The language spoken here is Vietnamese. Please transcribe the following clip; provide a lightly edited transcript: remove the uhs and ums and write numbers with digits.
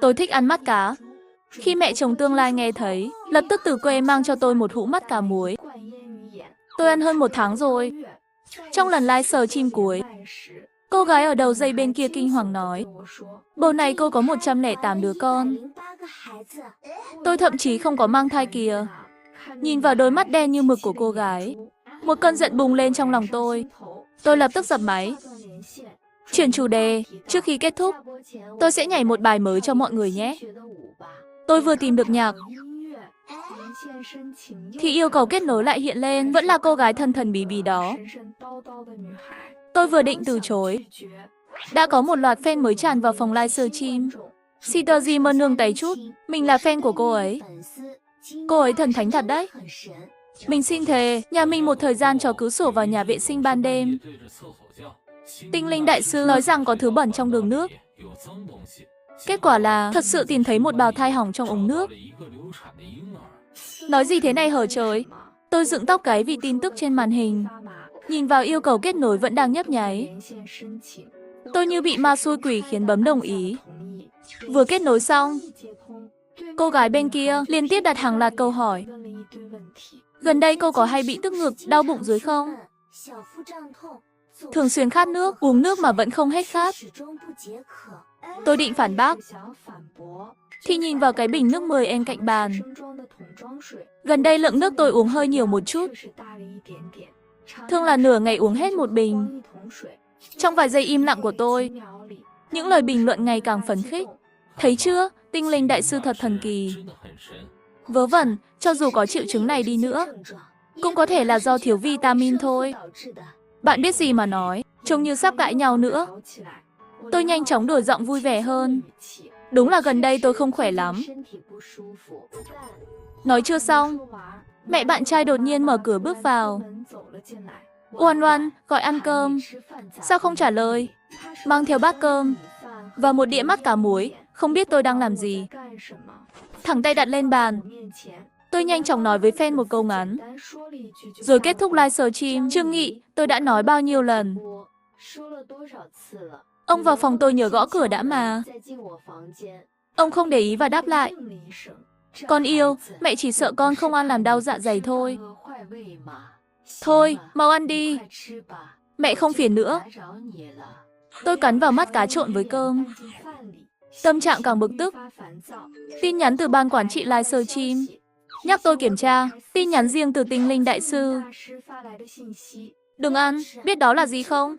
Tôi thích ăn mắt cá. Khi mẹ chồng tương lai nghe thấy, lập tức từ quê mang cho tôi một hũ mắt cá muối. Tôi ăn hơn 1 tháng rồi. Trong lần livestream cuối, cô gái ở đầu dây bên kia kinh hoàng nói, bầu này cô có 108 đứa con. Tôi thậm chí không có mang thai kìa. Nhìn vào đôi mắt đen như mực của cô gái, một cơn giận bùng lên trong lòng tôi. Tôi lập tức dập máy. Chuyển chủ đề, trước khi kết thúc, tôi sẽ nhảy một bài mới cho mọi người nhé. Tôi vừa tìm được nhạc, thì yêu cầu kết nối lại hiện lên, vẫn là cô gái thân thần bí bí đó. Tôi vừa định từ chối, đã có một loạt fan mới tràn vào phòng livestream. Sita Di mơ nương tay chút, mình là fan của cô ấy. Cô ấy thần thánh thật đấy. Mình xin thề, nhà mình một thời gian cho cứ sổ vào nhà vệ sinh ban đêm. Tinh linh đại sư nói rằng có thứ bẩn trong đường nước. Kết quả là thật sự tìm thấy một bào thai hỏng trong ống nước. Nói gì thế này hở trời. Tôi dựng tóc gáy vì tin tức trên màn hình. Nhìn vào yêu cầu kết nối vẫn đang nhấp nháy. Tôi như bị ma xui quỷ khiến bấm đồng ý. Vừa kết nối xong, cô gái bên kia liên tiếp đặt hàng loạt câu hỏi. Gần đây cô có hay bị tức ngực, đau bụng dưới không? Thường xuyên khát nước, uống nước mà vẫn không hết khát. Tôi định phản bác, thì nhìn vào cái bình nước 10ml cạnh bàn. Gần đây lượng nước tôi uống hơi nhiều một chút. Thường là nửa ngày uống hết một bình. Trong vài giây im lặng của tôi, những lời bình luận ngày càng phấn khích. Thấy chưa, tinh linh đại sư thật thần kỳ. Vớ vẩn, cho dù có triệu chứng này đi nữa, cũng có thể là do thiếu vitamin thôi. Bạn biết gì mà nói, trông như sắp cãi nhau nữa. Tôi nhanh chóng đổi giọng vui vẻ hơn. Đúng là gần đây tôi không khỏe lắm. Nói chưa xong, mẹ bạn trai đột nhiên mở cửa bước vào. Oan oan, gọi ăn cơm. Sao không trả lời? Mang theo bát cơm và một đĩa mắt cá muối, không biết tôi đang làm gì. Thẳng tay đặt lên bàn. Tôi nhanh chóng nói với fan một câu ngắn. Rồi kết thúc livestream. Trương Nghị, tôi đã nói bao nhiêu lần. Ông vào phòng tôi nhớ gõ cửa đã mà. Ông không để ý và đáp lại. Con yêu, mẹ chỉ sợ con không ăn làm đau dạ dày thôi. Thôi, mau ăn đi. Mẹ không phiền nữa. Tôi cắn vào mắt cá trộn với cơm. Tâm trạng càng bực tức. Tin nhắn từ ban quản trị livestream nhắc tôi kiểm tra. Tin nhắn riêng từ tinh linh đại sư. Đừng ăn, biết đó là gì không?